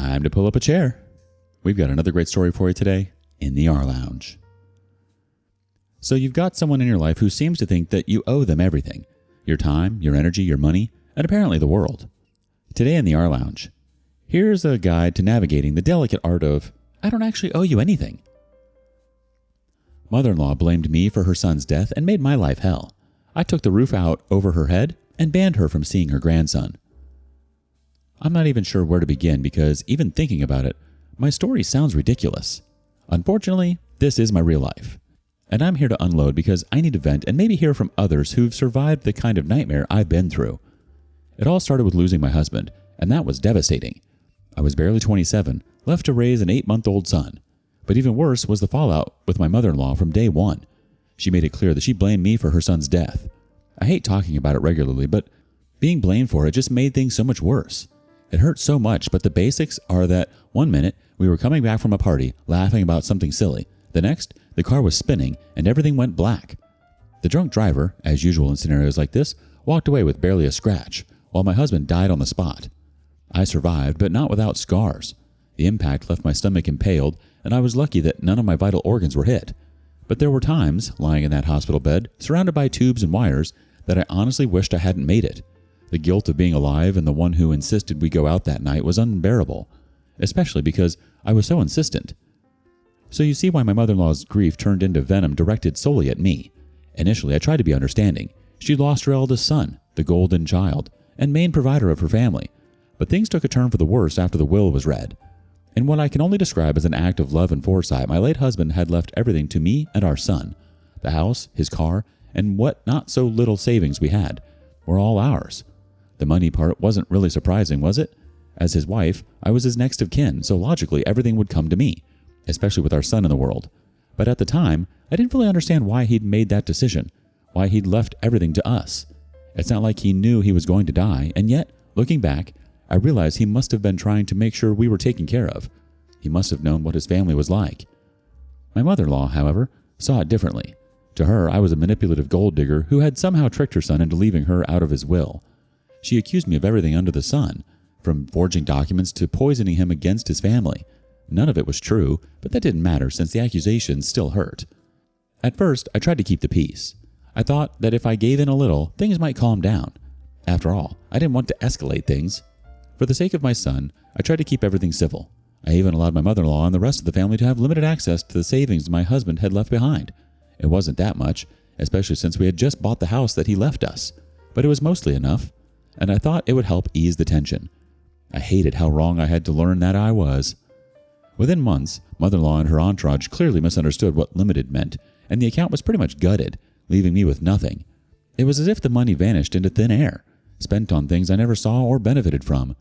Time to pull up a chair. We've got another great story for you today in the rLounge. So you've got someone in your life who seems to think that you owe them everything. Your time, your energy, your money, and apparently the world. Today in the rLounge, here's a guide to navigating the delicate art of, I don't actually owe you anything. Mother-in-law blamed me for her son's death and made my life hell. I took the roof out over her head and banned her from seeing her grandson. I'm not even sure where to begin because even thinking about it, my story sounds ridiculous. Unfortunately, this is my real life. And I'm here to unload because I need to vent and maybe hear from others who've survived the kind of nightmare I've been through. It all started with losing my husband, and that was devastating. I was barely 27, left to raise an 8-month-old son. But even worse was the fallout with my mother-in-law from day one. She made it clear that she blamed me for her son's death. I hate talking about it regularly, but being blamed for it just made things so much worse. It hurt so much, but the basics are that one minute we were coming back from a party, laughing about something silly. The next, the car was spinning and everything went black. The drunk driver, as usual in scenarios like this, walked away with barely a scratch, while my husband died on the spot. I survived, but not without scars. The impact left my stomach impaled, and I was lucky that none of my vital organs were hit. But there were times, lying in that hospital bed, surrounded by tubes and wires, that I honestly wished I hadn't made it. The guilt of being alive and the one who insisted we go out that night was unbearable, especially because I was so insistent. So you see why my mother-in-law's grief turned into venom directed solely at me. Initially, I tried to be understanding. She lost her eldest son, the golden child, and main provider of her family. But things took a turn for the worse after the will was read. In what I can only describe as an act of love and foresight, my late husband had left everything to me and our son. The house, his car, and what not so little savings we had were all ours. The money part wasn't really surprising, was it? As his wife, I was his next of kin, so logically everything would come to me, especially with our son in the world. But at the time, I didn't really understand why he'd made that decision, why he'd left everything to us. It's not like he knew he was going to die, and yet, looking back, I realized he must have been trying to make sure we were taken care of. He must have known what his family was like. My mother-in-law, however, saw it differently. To her, I was a manipulative gold digger who had somehow tricked her son into leaving her out of his will. She accused me of everything under the sun, from forging documents to poisoning him against his family. None of it was true, but that didn't matter since the accusations still hurt. At first, I tried to keep the peace. I thought that if I gave in a little, things might calm down. After all, I didn't want to escalate things. For the sake of my son, I tried to keep everything civil. I even allowed my mother-in-law and the rest of the family to have limited access to the savings my husband had left behind. It wasn't that much, especially since we had just bought the house that he left us. But it was mostly enough, and I thought it would help ease the tension. I hated how wrong I had to learn that I was. Within months, mother-in-law and her entourage clearly misunderstood what limited meant, and the account was pretty much gutted, leaving me with nothing. It was as if the money vanished into thin air, spent on things I never saw or benefited from.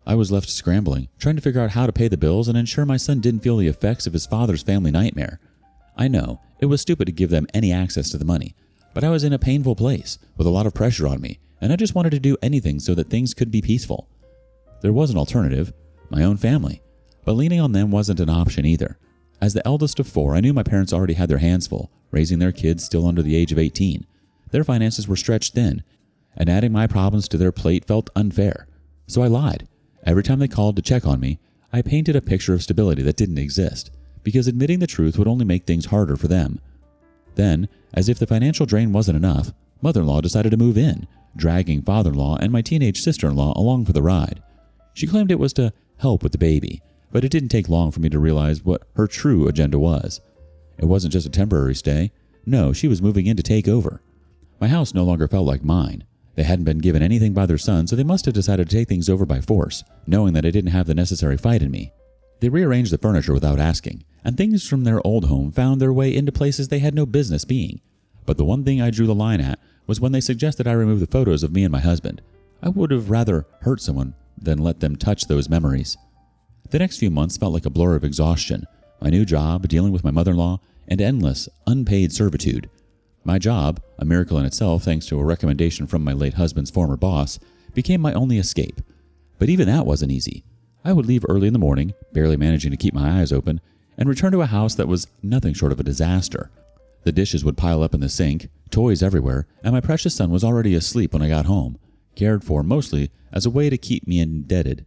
I was left scrambling, trying to figure out how to pay the bills and ensure my son didn't feel the effects of his father's family nightmare. I know, it was stupid to give them any access to the money, but I was in a painful place, with a lot of pressure on me, and I just wanted to do anything so that things could be peaceful. There was an alternative, my own family, but leaning on them wasn't an option either. As the eldest of 4, I knew my parents already had their hands full, raising their kids still under the age of 18. Their finances were stretched thin, and adding my problems to their plate felt unfair. So I lied. Every time they called to check on me, I painted a picture of stability that didn't exist, because admitting the truth would only make things harder for them. Then, as if the financial drain wasn't enough, mother-in-law decided to move in, dragging father-in-law and my teenage sister-in-law along for the ride. She claimed it was to help with the baby, but it didn't take long for me to realize what her true agenda was. It wasn't just a temporary stay. No, she was moving in to take over. My house no longer felt like mine. They hadn't been given anything by their son, so they must have decided to take things over by force, knowing that I didn't have the necessary fight in me. They rearranged the furniture without asking, and things from their old home found their way into places they had no business being. But the one thing I drew the line at was when they suggested I remove the photos of me and my husband. I would have rather hurt someone than let them touch those memories. The next few months felt like a blur of exhaustion. My new job, dealing with my mother-in-law, and endless, unpaid servitude. My job, a miracle in itself thanks to a recommendation from my late husband's former boss, became my only escape. But even that wasn't easy. I would leave early in the morning, barely managing to keep my eyes open, and return to a house that was nothing short of a disaster. The dishes would pile up in the sink, toys everywhere, and my precious son was already asleep when I got home, cared for mostly as a way to keep me indebted.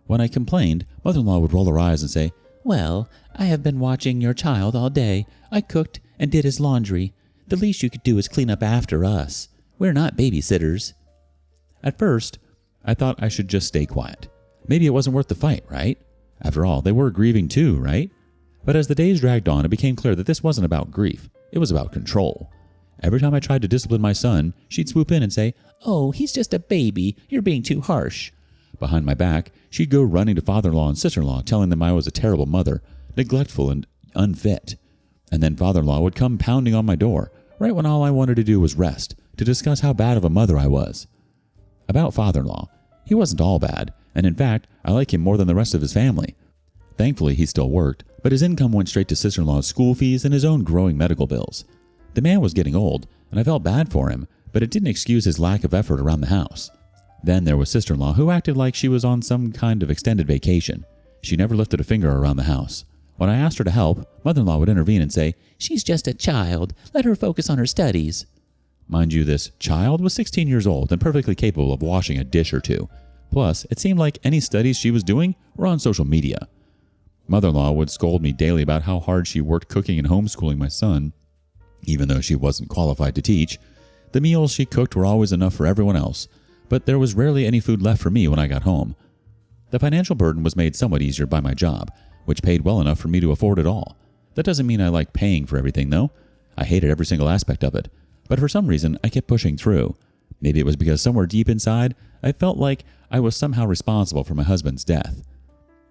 When I complained, mother-in-law would roll her eyes and say, "Well, I have been watching your child all day. I cooked and did his laundry. The least you could do is clean up after us. We're not babysitters." At first, I thought I should just stay quiet. Maybe it wasn't worth the fight, right? After all, they were grieving too, right? But as the days dragged on, it became clear that this wasn't about grief. It was about control. Every time I tried to discipline my son, she'd swoop in and say, "Oh, he's just a baby. You're being too harsh." Behind my back, she'd go running to father-in-law and sister-in-law, telling them I was a terrible mother, neglectful and unfit. And then father-in-law would come pounding on my door, right when all I wanted to do was rest, to discuss how bad of a mother I was. About father-in-law, he wasn't all bad, and in fact, I like him more than the rest of his family. Thankfully, he still worked, but his income went straight to sister-in-law's school fees and his own growing medical bills. The man was getting old, and I felt bad for him, but it didn't excuse his lack of effort around the house. Then there was sister-in-law, who acted like she was on some kind of extended vacation. She never lifted a finger around the house. When I asked her to help, mother-in-law would intervene and say, "She's just a child. Let her focus on her studies." Mind you, this child was 16 years old and perfectly capable of washing a dish or two. Plus, it seemed like any studies she was doing were on social media. Mother-in-law would scold me daily about how hard she worked cooking and homeschooling my son, even though she wasn't qualified to teach. The meals she cooked were always enough for everyone else, but there was rarely any food left for me when I got home. The financial burden was made somewhat easier by my job, which paid well enough for me to afford it all. That doesn't mean I like paying for everything, though. I hated every single aspect of it, but for some reason I kept pushing through. Maybe it was because somewhere deep inside, I felt like I was somehow responsible for my husband's death.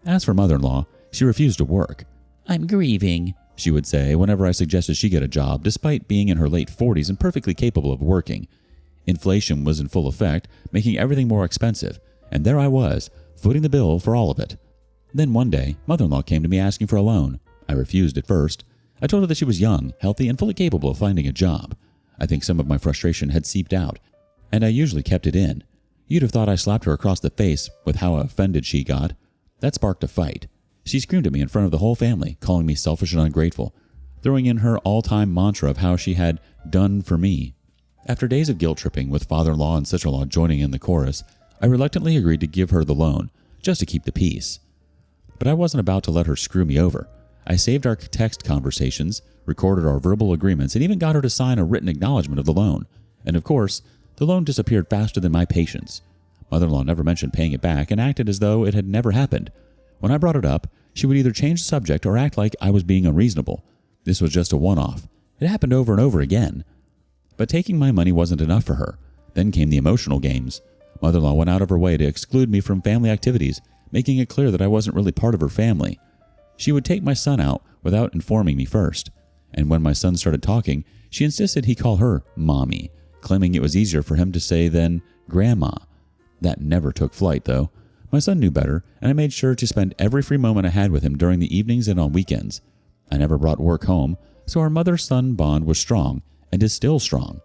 As for mother-in-law, she refused to work. "I'm grieving," she would say whenever I suggested she get a job, despite being in her late 40s and perfectly capable of working. Inflation was in full effect, making everything more expensive, and there I was, footing the bill for all of it. Then one day, mother-in-law came to me asking for a loan. I refused at first. I told her that she was young, healthy, and fully capable of finding a job. I think some of my frustration had seeped out, and I usually kept it in. You'd have thought I slapped her across the face with how offended she got. That sparked a fight. She screamed at me in front of the whole family, calling me selfish and ungrateful, throwing in her all-time mantra of how she had done for me. After days of guilt-tripping with father-in-law and sister-in-law joining in the chorus, I reluctantly agreed to give her the loan, just to keep the peace. But I wasn't about to let her screw me over. I saved our text conversations, recorded our verbal agreements, and even got her to sign a written acknowledgement of the loan. And of course, the loan disappeared faster than my patience. Mother-in-law never mentioned paying it back and acted as though it had never happened. When I brought it up, she would either change the subject or act like I was being unreasonable. This was just a one-off. It happened over and over again. But taking my money wasn't enough for her. Then came the emotional games. Mother-in-law went out of her way to exclude me from family activities, making it clear that I wasn't really part of her family. She would take my son out without informing me first. And when my son started talking, she insisted he call her Mommy, claiming it was easier for him to say than Grandma. That never took flight, though. My son knew better, and I made sure to spend every free moment I had with him during the evenings and on weekends. I never brought work home, so our mother-son bond was strong, and is still strong.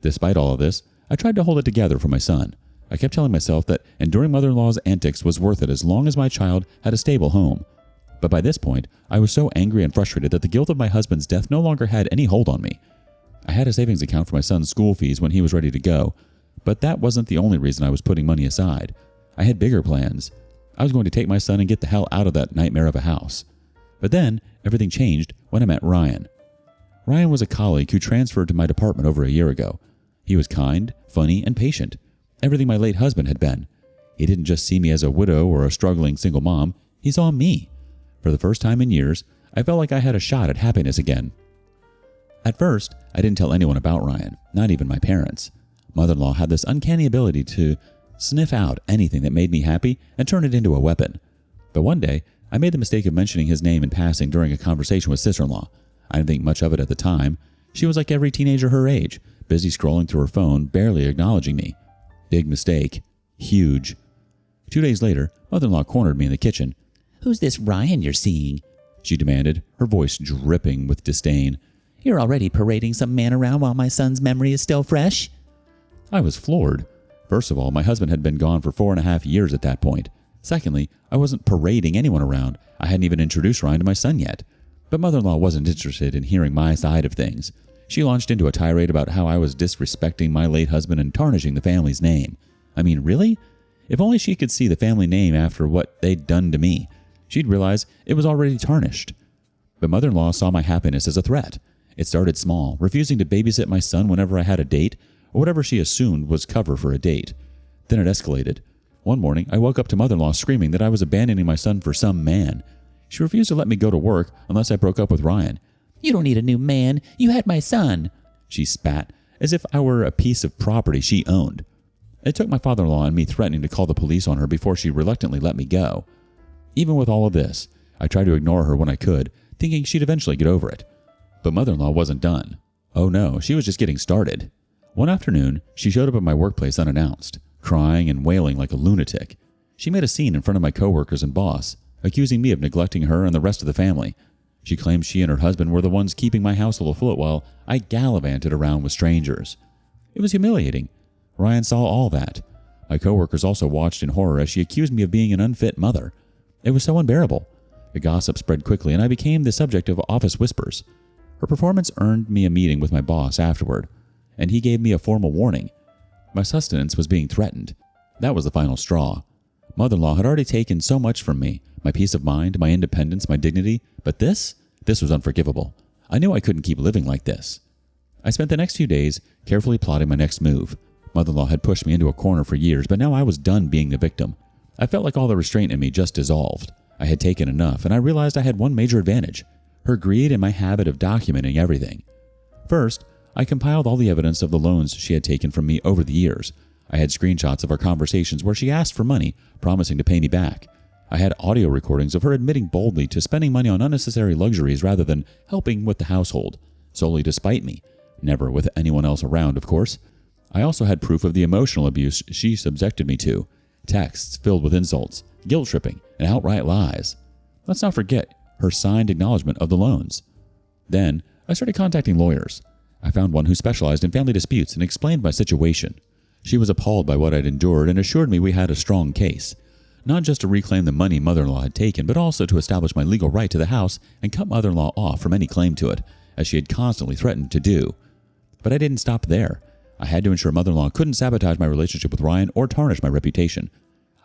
Despite all of this, I tried to hold it together for my son. I kept telling myself that enduring mother-in-law's antics was worth it as long as my child had a stable home. But by this point, I was so angry and frustrated that the guilt of my husband's death no longer had any hold on me. I had a savings account for my son's school fees when he was ready to go, but that wasn't the only reason I was putting money aside. I had bigger plans. I was going to take my son and get the hell out of that nightmare of a house. But then, everything changed when I met Ryan. Ryan was a colleague who transferred to my department over a year ago. He was kind, funny, and patient. Everything my late husband had been. He didn't just see me as a widow or a struggling single mom. He saw me. For the first time in years, I felt like I had a shot at happiness again. At first, I didn't tell anyone about Ryan, not even my parents. Mother-in-law had this uncanny ability to sniff out anything that made me happy and turn it into a weapon. But one day, I made the mistake of mentioning his name in passing during a conversation with sister-in-law. I didn't think much of it at the time. She was like every teenager her age, busy scrolling through her phone, barely acknowledging me. Big mistake. Huge. 2 days later, mother-in-law cornered me in the kitchen. "Who's this Ryan you're seeing?" she demanded, her voice dripping with disdain. "You're already parading some man around while my son's memory is still fresh?" I was floored. First of all, my husband had been gone for 4.5 years at that point. Secondly, I wasn't parading anyone around. I hadn't even introduced Ryan to my son yet. But mother-in-law wasn't interested in hearing my side of things. She launched into a tirade about how I was disrespecting my late husband and tarnishing the family's name. I mean, really? If only she could see the family name after what they'd done to me, she'd realize it was already tarnished. But mother-in-law saw my happiness as a threat. It started small, refusing to babysit my son whenever I had a date, or whatever she assumed was cover for a date. Then it escalated. One morning, I woke up to mother-in-law screaming that I was abandoning my son for some man. She refused to let me go to work unless I broke up with Ryan. "You don't need a new man. You had my son," she spat, as if I were a piece of property she owned. It took my father-in-law and me threatening to call the police on her before she reluctantly let me go. Even with all of this, I tried to ignore her when I could, thinking she'd eventually get over it. But mother-in-law wasn't done. Oh no, she was just getting started. One afternoon, she showed up at my workplace unannounced, crying and wailing like a lunatic. She made a scene in front of my coworkers and boss, accusing me of neglecting her and the rest of the family. She claimed she and her husband were the ones keeping my household afloat while I gallivanted around with strangers. It was humiliating. Ryan saw all that. My coworkers also watched in horror as she accused me of being an unfit mother. It was so unbearable. The gossip spread quickly and I became the subject of office whispers. Her performance earned me a meeting with my boss afterward, and he gave me a formal warning. My sustenance was being threatened. That was the final straw. Mother-in-law had already taken so much from me, my peace of mind, my independence, my dignity, but this was unforgivable. I knew I couldn't keep living like this. I spent the next few days carefully plotting my next move. Mother-in-law had pushed me into a corner for years, but now I was done being the victim. I felt like all the restraint in me just dissolved. I had taken enough, and I realized I had one major advantage: her greed and my habit of documenting everything. First, I compiled all the evidence of the loans she had taken from me over the years. I had screenshots of our conversations where she asked for money, promising to pay me back. I had audio recordings of her admitting boldly to spending money on unnecessary luxuries rather than helping with the household, solely to spite me. Never with anyone else around, of course. I also had proof of the emotional abuse she subjected me to. Texts filled with insults, guilt-tripping, and outright lies. Let's not forget her signed acknowledgement of the loans. Then, I started contacting lawyers. I found one who specialized in family disputes and explained my situation. She was appalled by what I'd endured and assured me we had a strong case. Not just to reclaim the money mother-in-law had taken, but also to establish my legal right to the house and cut mother-in-law off from any claim to it, as she had constantly threatened to do. But I didn't stop there. I had to ensure mother-in-law couldn't sabotage my relationship with Ryan or tarnish my reputation.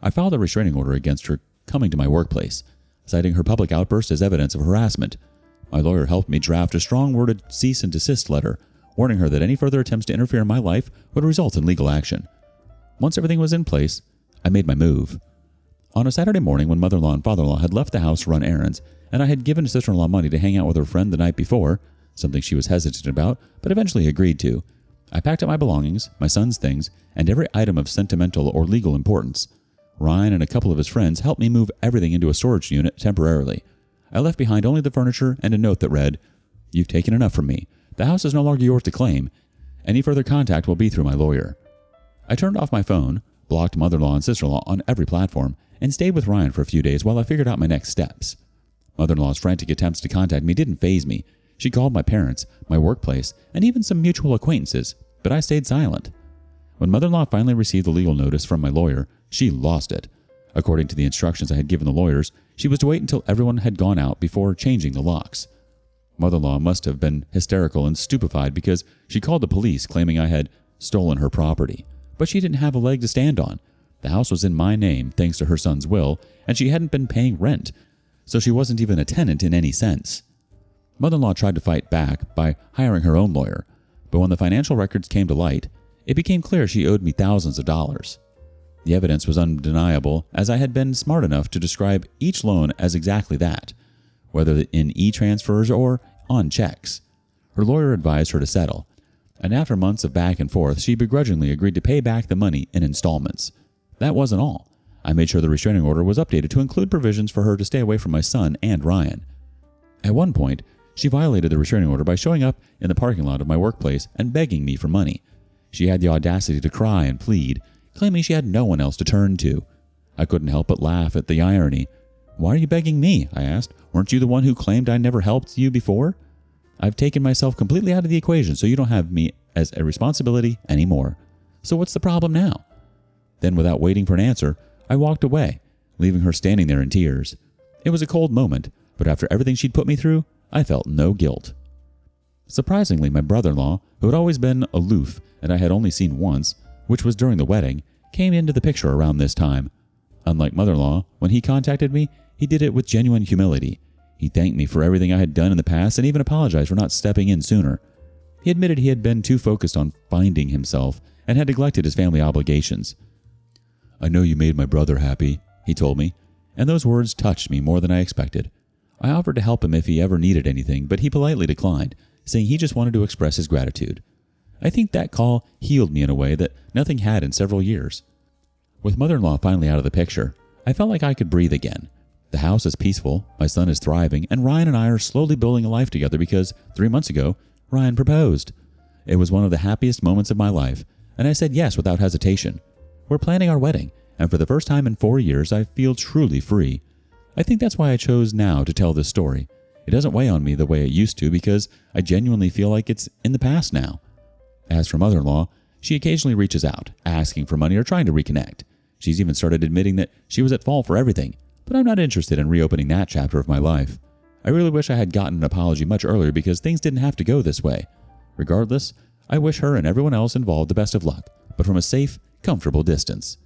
I filed a restraining order against her coming to my workplace, citing her public outburst as evidence of harassment. My lawyer helped me draft a strong-worded cease and desist letter, warning her that any further attempts to interfere in my life would result in legal action. Once everything was in place, I made my move. On a Saturday morning when mother-in-law and father-in-law had left the house to run errands, and I had given sister-in-law money to hang out with her friend the night before, something she was hesitant about, but eventually agreed to, I packed up my belongings, my son's things, and every item of sentimental or legal importance. Ryan and a couple of his friends helped me move everything into a storage unit temporarily. I left behind only the furniture and a note that read, "You've taken enough from me. The house is no longer yours to claim. Any further contact will be through my lawyer." I turned off my phone, blocked mother-in-law and sister-in-law on every platform, and stayed with Ryan for a few days while I figured out my next steps. Mother-in-law's frantic attempts to contact me didn't faze me. She called my parents, my workplace, and even some mutual acquaintances, but I stayed silent. When mother-in-law finally received the legal notice from my lawyer, she lost it. According to the instructions I had given the lawyers, she was to wait until everyone had gone out before changing the locks. Mother-in-law must have been hysterical and stupefied because she called the police claiming I had stolen her property. But she didn't have a leg to stand on. The house was in my name thanks to her son's will, and she hadn't been paying rent, so she wasn't even a tenant in any sense. Mother-in-law tried to fight back by hiring her own lawyer, but when the financial records came to light, it became clear she owed me thousands of dollars. The evidence was undeniable, as I had been smart enough to describe each loan as exactly that, whether in e-transfers or on checks. Her lawyer advised her to settle, and after months of back and forth, she begrudgingly agreed to pay back the money in installments. That wasn't all. I made sure the restraining order was updated to include provisions for her to stay away from my son and Ryan. At one point, she violated the restraining order by showing up in the parking lot of my workplace and begging me for money. She had the audacity to cry and plead, claiming she had no one else to turn to. I couldn't help but laugh at the irony. "Why are you begging me?" I asked. "Weren't you the one who claimed I never helped you before? I've taken myself completely out of the equation, so you don't have me as a responsibility anymore. So what's the problem now?" Then, without waiting for an answer, I walked away, leaving her standing there in tears. It was a cold moment, but after everything she'd put me through, I felt no guilt. Surprisingly, my brother-in-law, who had always been aloof and I had only seen once, which was during the wedding, came into the picture around this time. Unlike mother-in-law, when he contacted me, he did it with genuine humility. He thanked me for everything I had done in the past and even apologized for not stepping in sooner. He admitted he had been too focused on finding himself and had neglected his family obligations. "I know you made my brother happy," he told me, and those words touched me more than I expected. I offered to help him if he ever needed anything, but he politely declined, saying he just wanted to express his gratitude. I think that call healed me in a way that nothing had in several years. With mother-in-law finally out of the picture, I felt like I could breathe again. The house is peaceful, my son is thriving, and Ryan and I are slowly building a life together because 3 months ago, Ryan proposed. It was one of the happiest moments of my life, and I said yes without hesitation. We're planning our wedding, and for the first time in 4 years, I feel truly free. I think that's why I chose now to tell this story. It doesn't weigh on me the way it used to because I genuinely feel like it's in the past now. As for mother-in-law, she occasionally reaches out, asking for money or trying to reconnect. She's even started admitting that she was at fault for everything, but I'm not interested in reopening that chapter of my life. I really wish I had gotten an apology much earlier because things didn't have to go this way. Regardless, I wish her and everyone else involved the best of luck, but from a safe, comfortable distance.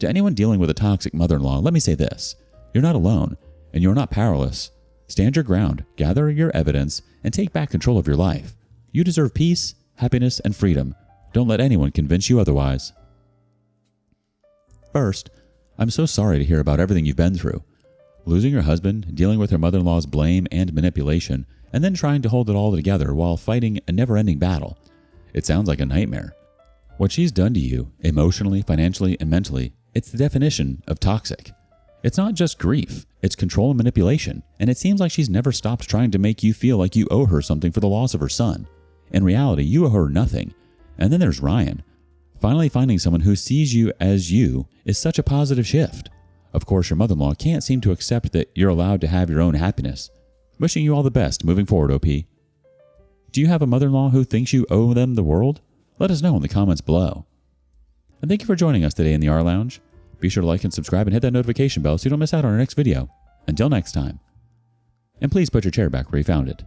To anyone dealing with a toxic mother-in-law, let me say this. You're not alone, and you're not powerless. Stand your ground, gather your evidence, and take back control of your life. You deserve peace, happiness, and freedom. Don't let anyone convince you otherwise. First, I'm so sorry to hear about everything you've been through. Losing your husband, dealing with your mother-in-law's blame and manipulation, and then trying to hold it all together while fighting a never-ending battle. It sounds like a nightmare. What she's done to you, emotionally, financially, and mentally, it's the definition of toxic. It's not just grief, it's control and manipulation, and it seems like she's never stopped trying to make you feel like you owe her something for the loss of her son. In reality, you owe her nothing. And then there's Ryan. Finally finding someone who sees you as you is such a positive shift. Of course, your mother-in-law can't seem to accept that you're allowed to have your own happiness. Wishing you all the best moving forward, OP. Do you have a mother-in-law who thinks you owe them the world? Let us know in the comments below. And thank you for joining us today in the rLounge. Be sure to like and subscribe and hit that notification bell so you don't miss out on our next video. Until next time. And please put your chair back where you found it.